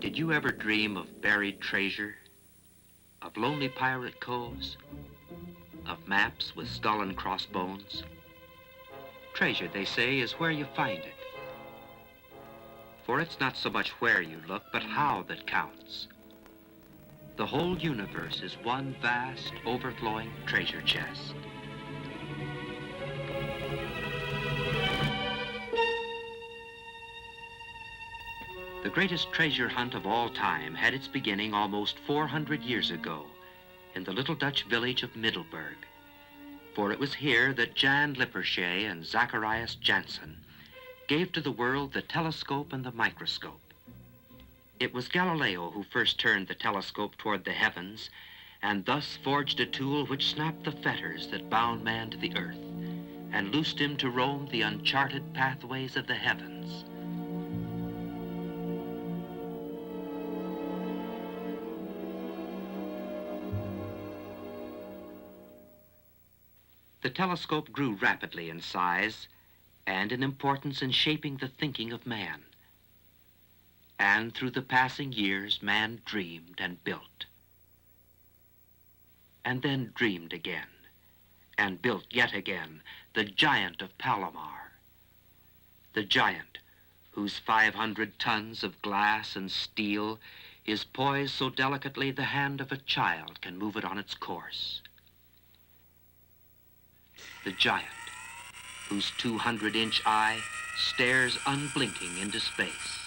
Did you ever dream of buried treasure, of lonely pirate coves, of maps with skull and crossbones? Treasure, they say, is where you find it. For it's not so much where you look, but how that counts. The whole universe is one vast, overflowing treasure chest. The greatest treasure hunt of all time had its beginning almost 400 years ago in the little Dutch village of Middelburg. For it was here that Jan Lippershey and Zacharias Janssen gave to the world the telescope and the microscope. It was Galileo who first turned the telescope toward the heavens and thus forged a tool which snapped the fetters that bound man to the earth and loosed him to roam the uncharted pathways of the heavens. The telescope grew rapidly in size and in importance in shaping the thinking of man. And through the passing years, man dreamed and built. And then dreamed again, and built yet again, the giant of Palomar. The giant whose 500 tons of glass and steel is poised so delicately the hand of a child can move it on its course. The giant whose 200-inch eye stares unblinking into space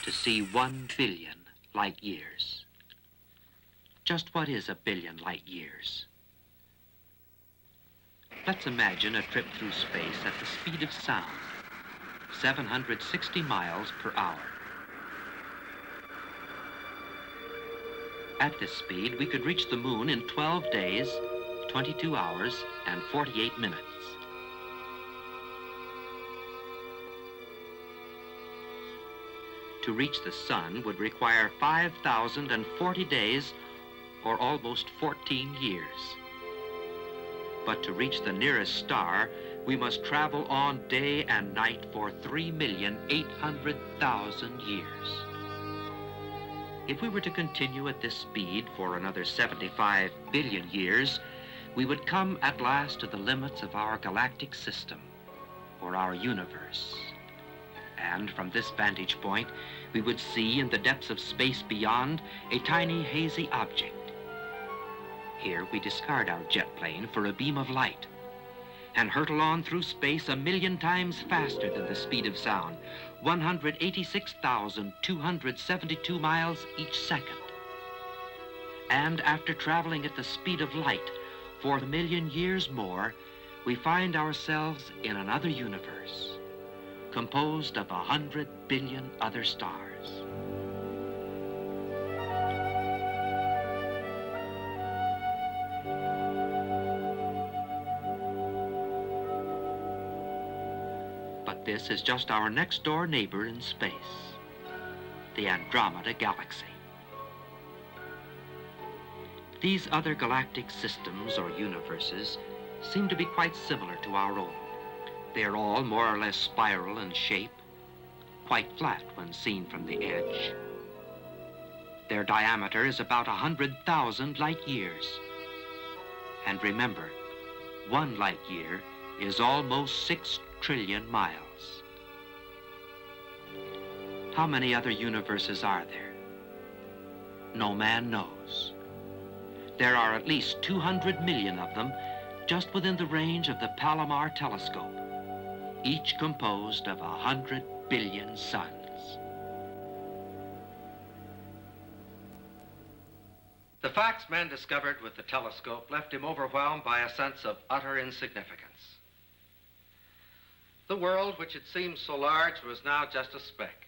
to see 1 billion light years. Just what is a billion light years? Let's imagine a trip through space at the speed of sound, 760 miles per hour. At this speed, we could reach the moon in 12 days, 22 hours, and 48 minutes. To reach the sun would require 5,040 days, or almost 14 years. But to reach the nearest star, we must travel on day and night for 3,800,000 years. If we were to continue at this speed for another 75 billion years, we would come at last to the limits of our galactic system, or our universe. And from this vantage point, we would see in the depths of space beyond a tiny hazy object. Here we discard our jet plane for a beam of light and hurtle on through space 1,000,000 times faster than the speed of sound, 186,272 miles each second. And after traveling at the speed of light for 1,000,000 years more, we find ourselves in another universe, composed of 100 billion other stars. But this is just our next-door neighbor in space, the Andromeda Galaxy. These other galactic systems or universes seem to be quite similar to our own. They are all more or less spiral in shape, quite flat when seen from the edge. Their diameter is about 100,000 light years. And remember, 1 light year is almost 6 trillion miles. How many other universes are there? No man knows. There are at least 200 million of them just within the range of the Palomar telescope, each composed of 100 billion suns. The facts man discovered with the telescope left him overwhelmed by a sense of utter insignificance. The world, which had seemed so large, was now just a speck.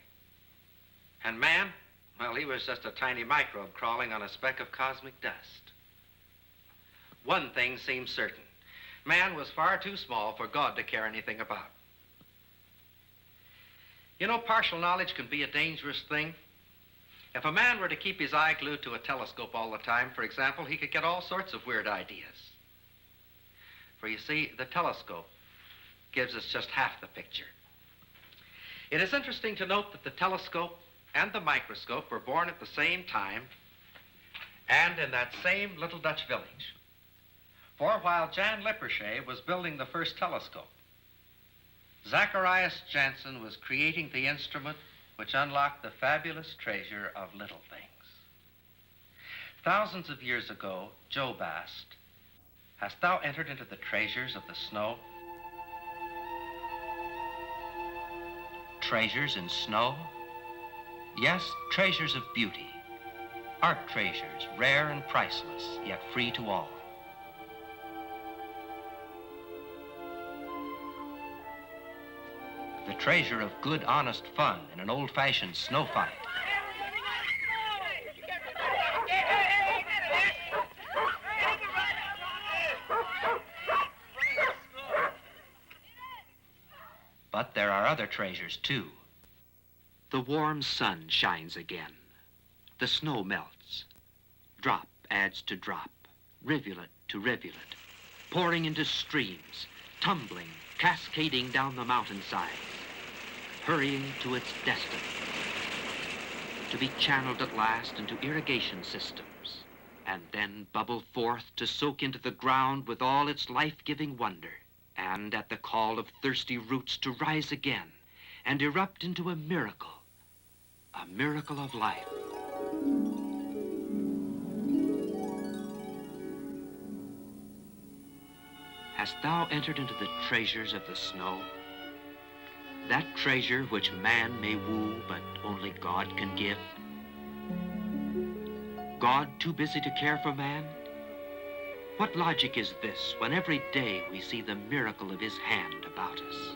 And man, well, he was just a tiny microbe crawling on a speck of cosmic dust. One thing seemed certain. Man was far too small for God to care anything about. You know, partial knowledge can be a dangerous thing. If a man were to keep his eye glued to a telescope all the time, for example, he could get all sorts of weird ideas. For you see, the telescope gives us just half the picture. It is interesting to note that the telescope and the microscope were born at the same time and in that same little Dutch village. For while Jan Lippershey was building the first telescope, Zacharias Janssen was creating the instrument which unlocked the fabulous treasure of little things. Thousands of years ago, Job asked, "Hast thou entered into the treasures of the snow?" Treasures in snow? Yes, treasures of beauty. Art treasures, rare and priceless, yet free to all. The treasure of good, honest fun in an old-fashioned snow fight. But there are other treasures, too. The warm sun shines again. The snow melts. Drop adds to drop, rivulet to rivulet, pouring into streams, tumbling, cascading down the mountainsides, hurrying to its destiny, to be channeled at last into irrigation systems, and then bubble forth to soak into the ground with all its life-giving wonder, and at the call of thirsty roots to rise again and erupt into a miracle of life. Hast thou entered into the treasures of the snow? That treasure which man may woo, but only God can give? God too busy to care for man? What logic is this when every day we see the miracle of his hand about us?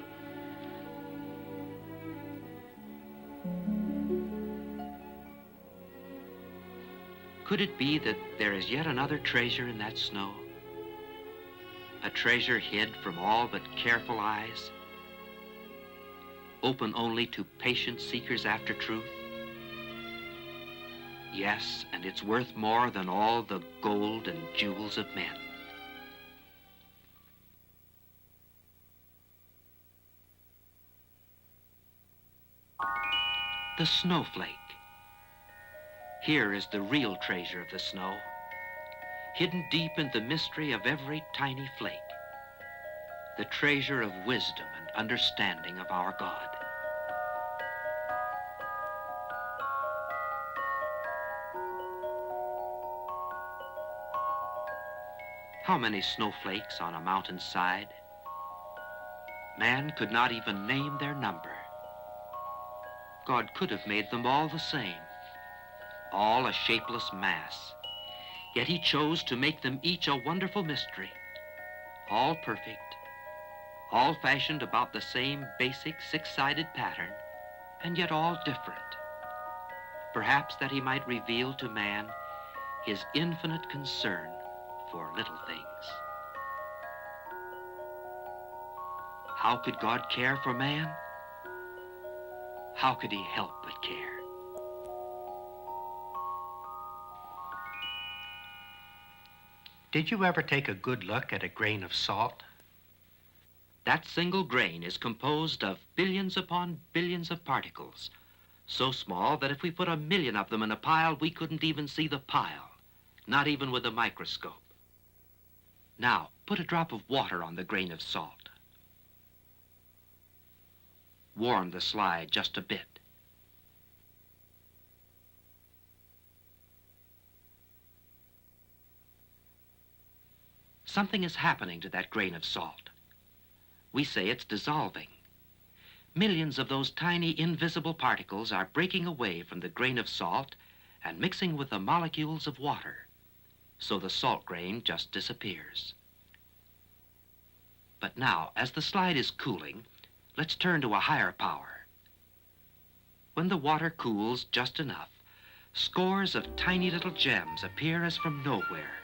Could it be that there is yet another treasure in that snow? A treasure hid from all but careful eyes, open only to patient seekers after truth? Yes, and it's worth more than all the gold and jewels of men. The snowflake. Here is the real treasure of the snow, hidden deep in the mystery of every tiny flake, the treasure of wisdom and understanding of our God. How many snowflakes on a mountainside? Man could not even name their number. God could have made them all the same, all a shapeless mass. Yet he chose to make them each a wonderful mystery, all perfect, all fashioned about the same basic six-sided pattern, and yet all different. Perhaps that he might reveal to man his infinite concern for little things. How could God care for man? How could he help but care? Did you ever take a good look at a grain of salt? That single grain is composed of billions upon billions of particles, so small that if we put 1,000,000 of them in a pile, we couldn't even see the pile, not even with a microscope. Now, put a drop of water on the grain of salt. Warm the slide just a bit. Something is happening to that grain of salt. We say it's dissolving. Millions of those tiny invisible particles are breaking away from the grain of salt and mixing with the molecules of water, so the salt grain just disappears. But now, as the slide is cooling, let's turn to a higher power. When the water cools just enough, scores of tiny little gems appear as from nowhere.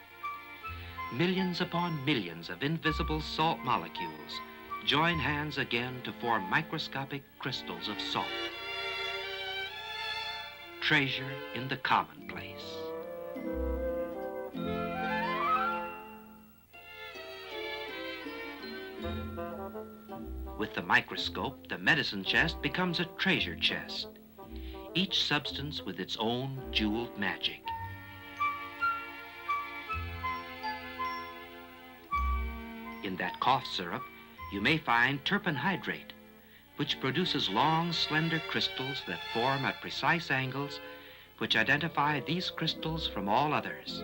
Millions upon millions of invisible salt molecules join hands again to form microscopic crystals of salt. Treasure in the commonplace. With the microscope, the medicine chest becomes a treasure chest. each substance with its own jeweled magic. In that cough syrup, you may find turpin hydrate, which produces long, slender crystals that form at precise angles, which identify these crystals from all others.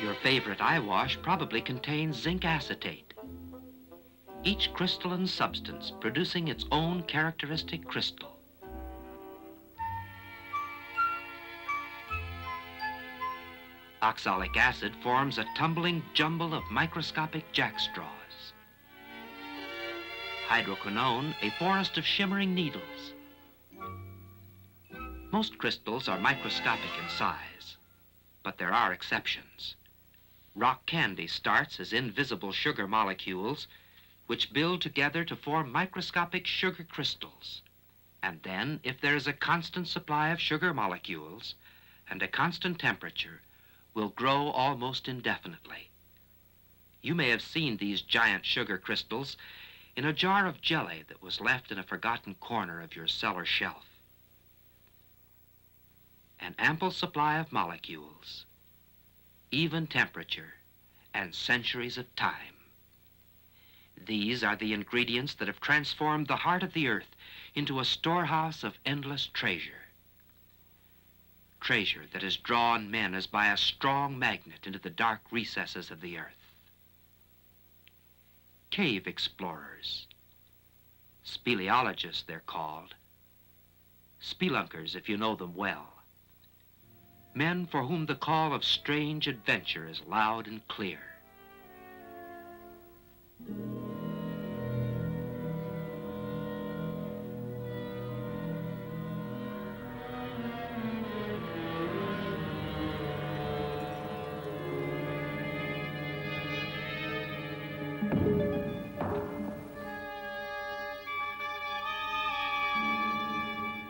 Your favorite eye wash probably contains zinc acetate, each crystalline substance producing its own characteristic crystal. Oxalic acid forms a tumbling jumble of microscopic jackstraws. Hydroquinone, a forest of shimmering needles. Most crystals are microscopic in size, but there are exceptions. Rock candy starts as invisible sugar molecules which build together to form microscopic sugar crystals. And then, if there is a constant supply of sugar molecules and a constant temperature, will grow almost indefinitely. You may have seen these giant sugar crystals in a jar of jelly that was left in a forgotten corner of your cellar shelf. An ample supply of molecules, even temperature, and centuries of time. These are the ingredients that have transformed the heart of the earth into a storehouse of endless treasure. Treasure that has drawn men as by a strong magnet into the dark recesses of the earth. Cave explorers, speleologists they're called, spelunkers if you know them well. Men for whom the call of strange adventure is loud and clear.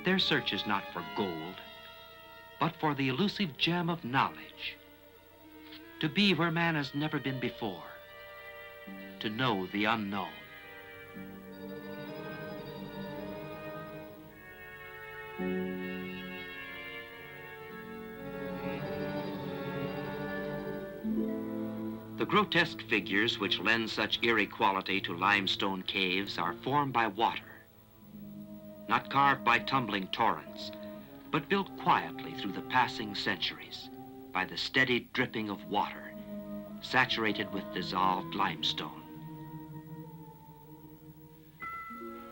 Their search is not for gold, but for the elusive gem of knowledge, to be where man has never been before, to know the unknown. The grotesque figures which lend such eerie quality to limestone caves are formed by water, not carved by tumbling torrents, but built quietly through the passing centuries by the steady dripping of water, saturated with dissolved limestone.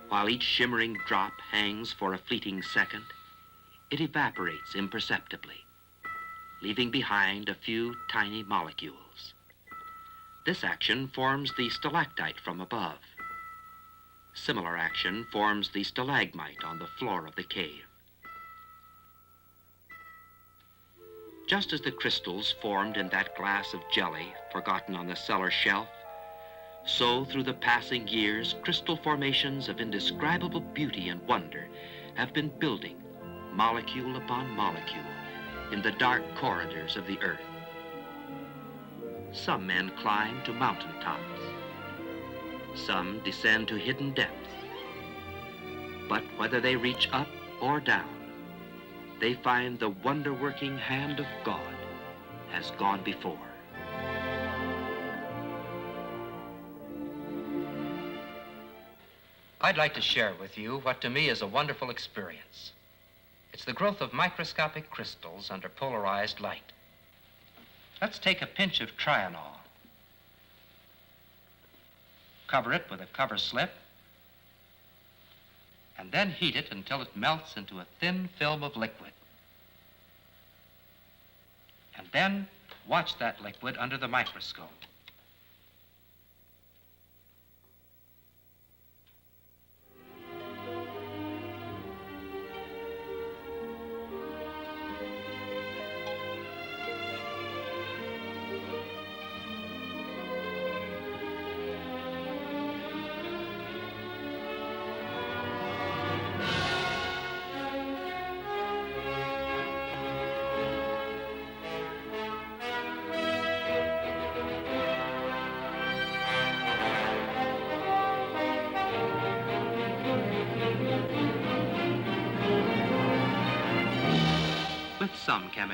While each shimmering drop hangs for a fleeting second, it evaporates imperceptibly, leaving behind a few tiny molecules. This action forms the stalactite from above. Similar action forms the stalagmite on the floor of the cave. Just as the crystals formed in that glass of jelly forgotten on the cellar shelf, so through the passing years, crystal formations of indescribable beauty and wonder have been building, molecule upon molecule, in the dark corridors of the earth. Some men climb to mountaintops. Some descend to hidden depths. But whether they reach up or down, they find the wonder-working hand of God has gone before. I'd like to share with you what to me is a wonderful experience. It's the growth of microscopic crystals under polarized light. Let's take a pinch of Trianol. Cover it with a cover slip, and then heat it until it melts into a thin film of liquid. And then watch that liquid under the microscope.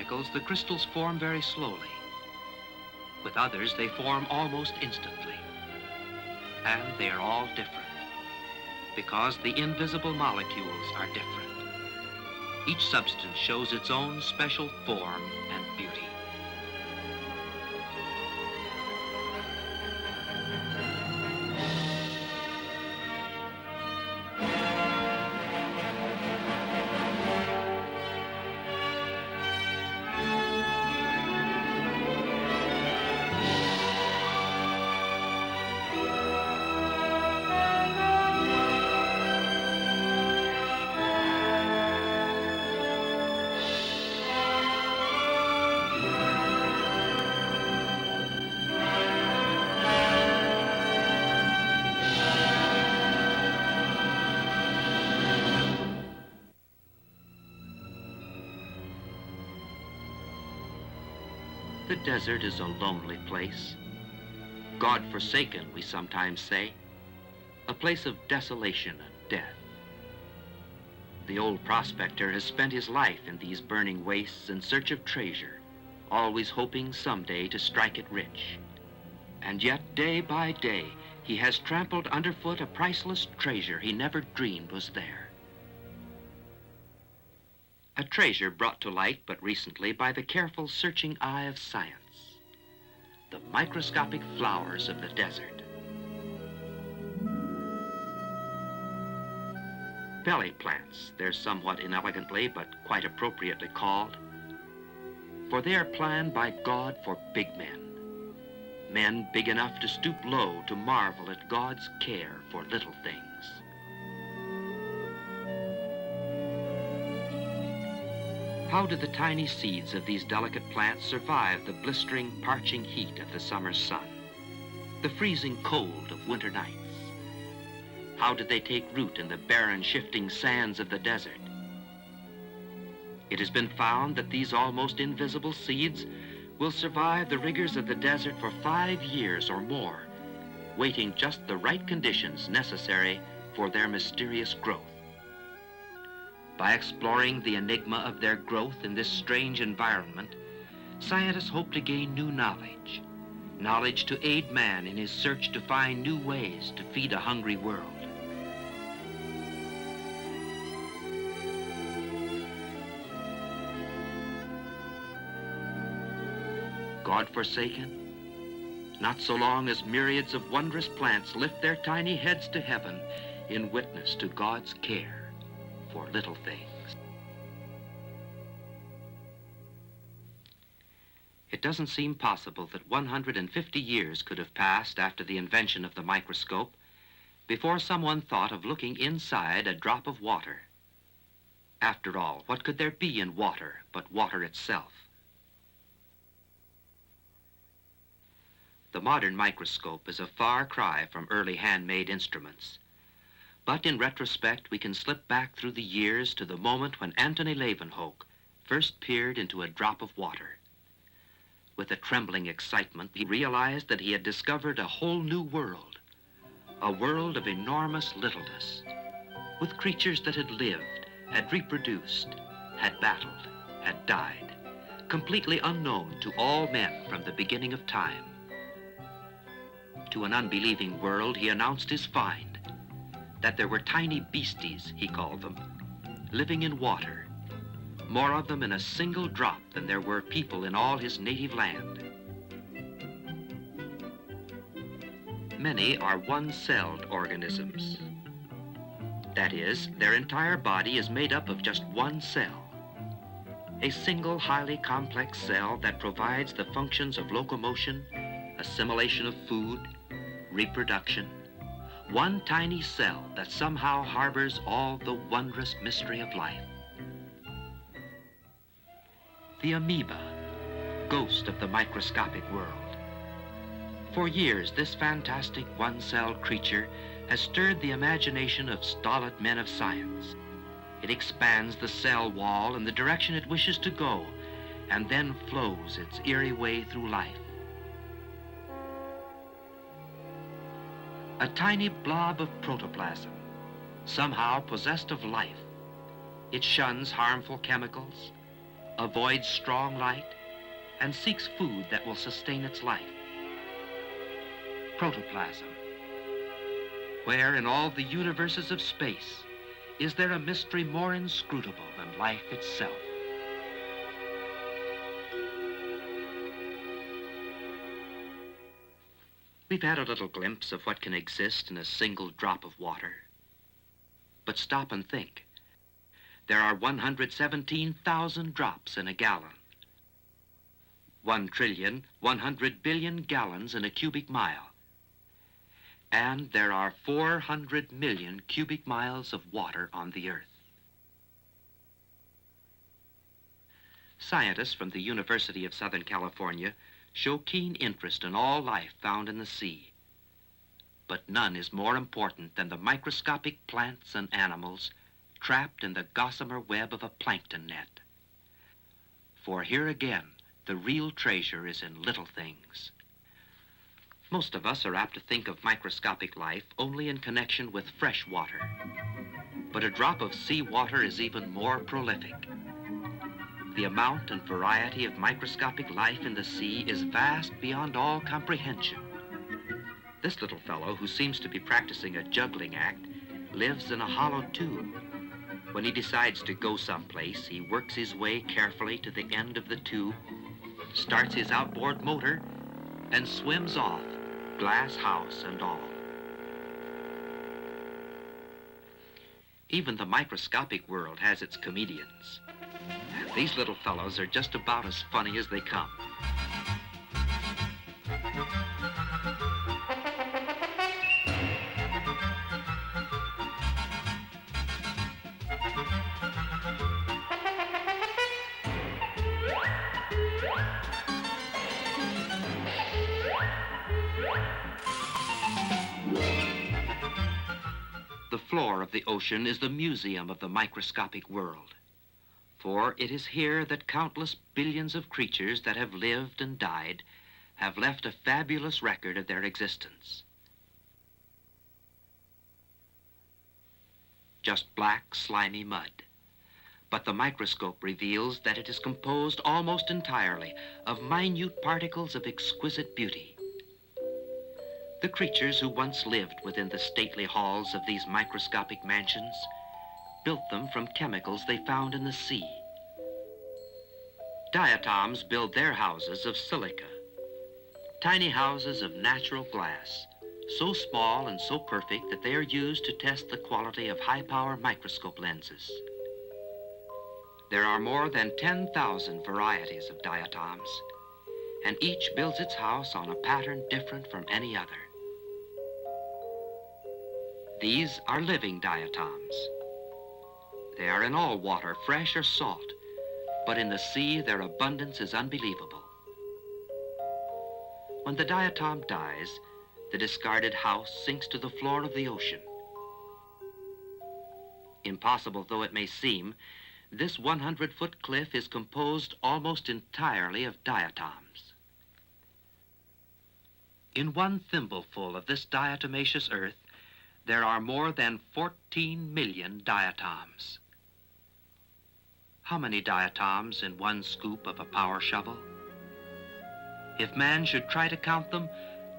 chemicals, the crystals form very slowly. With others, they form almost instantly. And they are all different, because the invisible molecules are different. Each substance shows its own special form and beauty. The desert is a lonely place. God-forsaken, we sometimes say. A place of desolation and death. The old prospector has spent his life in these burning wastes in search of treasure, always hoping someday to strike it rich. And yet, day by day, he has trampled underfoot a priceless treasure he never dreamed was there. A treasure brought to light but recently by the careful searching eye of science. The microscopic flowers of the desert. Belly plants, they're somewhat inelegantly but quite appropriately called. For they are planned by God for big men. Men big enough to stoop low to marvel at God's care for little things. How do the tiny seeds of these delicate plants survive the blistering, parching heat of the summer sun, the freezing cold of winter nights? How did they take root in the barren, shifting sands of the desert? It has been found that these almost invisible seeds will survive the rigors of the desert for 5 years or more, waiting just the right conditions necessary for their mysterious growth. By exploring the enigma of their growth in this strange environment, scientists hope to gain new knowledge, knowledge to aid man in his search to find new ways to feed a hungry world. God-forsaken? Not so long as myriads of wondrous plants lift their tiny heads to heaven in witness to God's care for little things. It doesn't seem possible that 150 years could have passed after the invention of the microscope before someone thought of looking inside a drop of water. After all, what could there be in water but water itself? The modern microscope is a far cry from early handmade instruments. But in retrospect, we can slip back through the years to the moment when Antony Leeuwenhoek first peered into a drop of water. With a trembling excitement, he realized that he had discovered a whole new world, a world of enormous littleness, with creatures that had lived, had reproduced, had battled, had died, completely unknown to all men from the beginning of time. To an unbelieving world, he announced his find, that there were tiny beasties, he called them, living in water, more of them in a single drop than there were people in all his native land. Many are one-celled organisms. That is, their entire body is made up of just one cell, a single highly complex cell that provides the functions of locomotion, assimilation of food, reproduction. One tiny cell that somehow harbors all the wondrous mystery of life. The amoeba, ghost of the microscopic world. For years, this fantastic one-celled creature has stirred the imagination of stolid men of science. It expands the cell wall in the direction it wishes to go, and then flows its eerie way through life. A tiny blob of protoplasm, somehow possessed of life. It shuns harmful chemicals, avoids strong light, and seeks food that will sustain its life. Protoplasm. Where in all the universes of space is there a mystery more inscrutable than life itself? We've had a little glimpse of what can exist in a single drop of water. But stop and think. There are 117,000 drops in a gallon. 1,100,000,000,000 gallons in a cubic mile. And there are 400 million cubic miles of water on the Earth. Scientists from the University of Southern California show keen interest in all life found in the sea. But none is more important than the microscopic plants and animals trapped in the gossamer web of a plankton net. For here again, the real treasure is in little things. Most of us are apt to think of microscopic life only in connection with fresh water. But a drop of seawater is even more prolific. The amount and variety of microscopic life in the sea is vast beyond all comprehension. This little fellow, who seems to be practicing a juggling act, lives in a hollow tube. When he decides to go someplace, he works his way carefully to the end of the tube, starts his outboard motor, and swims off, glass house and all. Even the microscopic world has its comedians. These little fellows are just about as funny as they come. The floor of the ocean is the museum of the microscopic world. For it is here that countless billions of creatures that have lived and died have left a fabulous record of their existence. Just black, slimy mud. But the microscope reveals that it is composed almost entirely of minute particles of exquisite beauty. The creatures who once lived within the stately halls of these microscopic mansions built them from chemicals they found in the sea. Diatoms build their houses of silica, tiny houses of natural glass, so small and so perfect that they are used to test the quality of high-power microscope lenses. There are more than 10,000 varieties of diatoms, and each builds its house on a pattern different from any other. These are living diatoms. They are in all water, fresh or salt, but in the sea their abundance is unbelievable. When the diatom dies, the discarded house sinks to the floor of the ocean. Impossible though it may seem, this 100-foot cliff is composed almost entirely of diatoms. In one thimbleful of this diatomaceous earth, there are more than 14 million diatoms. How many diatoms in one scoop of a power shovel? If man should try to count them,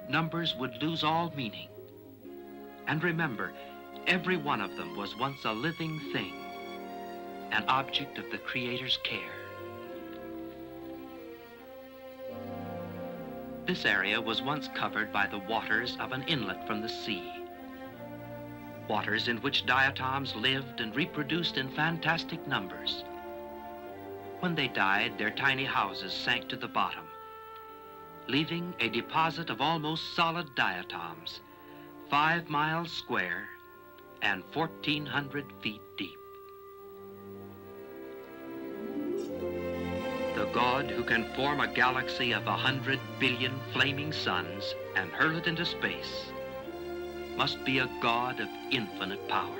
numbers would lose all meaning. And remember, every one of them was once a living thing, an object of the Creator's care. This area was once covered by the waters of an inlet from the sea. Waters in which diatoms lived and reproduced in fantastic numbers. When they died, their tiny houses sank to the bottom, leaving a deposit of almost solid diatoms, 5 miles square and 1,400 feet deep. The God who can form a galaxy of 100 billion flaming suns and hurl it into space must be a God of infinite power.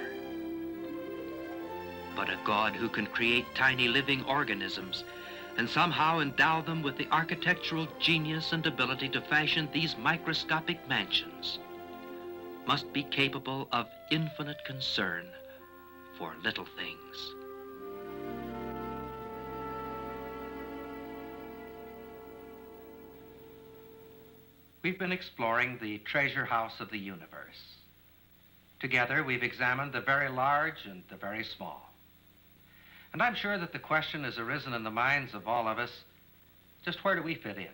But a God who can create tiny living organisms and somehow endow them with the architectural genius and ability to fashion these microscopic mansions must be capable of infinite concern for little things. We've been exploring the treasure house of the universe. Together, we've examined the very large and the very small. And I'm sure that the question has arisen in the minds of all of us, just where do we fit in?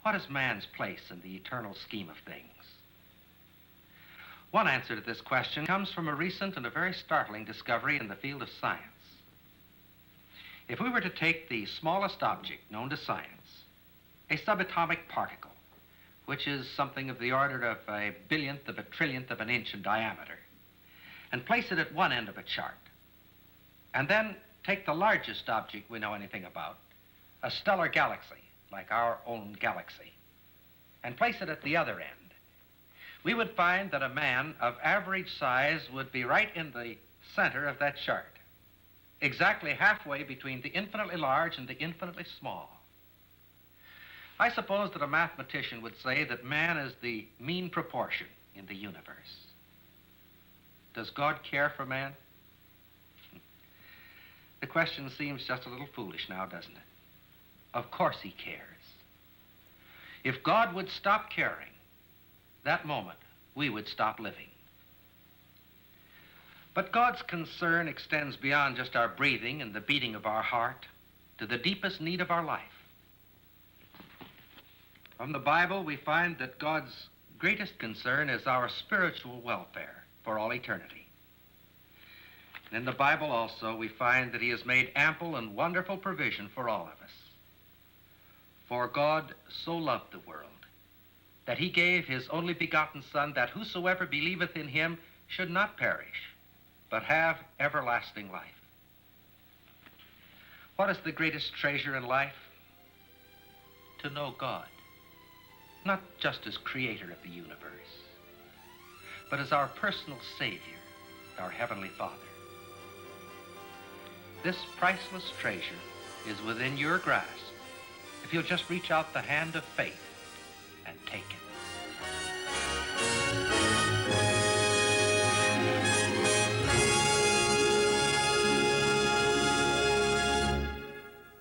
What is man's place in the eternal scheme of things? One answer to this question comes from a recent and a very startling discovery in the field of science. If we were to take the smallest object known to science, a subatomic particle, which is something of the order of a billionth of a trillionth of an inch in diameter, and place it at one end of a chart, and then take the largest object we know anything about, a stellar galaxy, like our own galaxy, and place it at the other end, we would find that a man of average size would be right in the center of that chart, exactly halfway between the infinitely large and the infinitely small. I suppose that a mathematician would say that man is the mean proportion in the universe. Does God care for man? The question seems just a little foolish now, doesn't it? Of course he cares. If God would stop caring, that moment we would stop living. But God's concern extends beyond just our breathing and the beating of our heart to the deepest need of our life. From the Bible, we find that God's greatest concern is our spiritual welfare for all eternity. And in the Bible also, we find that he has made ample and wonderful provision for all of us. For God so loved the world that he gave his only begotten Son, that whosoever believeth in him should not perish, but have everlasting life. What is the greatest treasure in life? To know God, not just as creator of the universe, but as our personal Savior, our Heavenly Father. This priceless treasure is within your grasp if you'll just reach out the hand of faith and take it.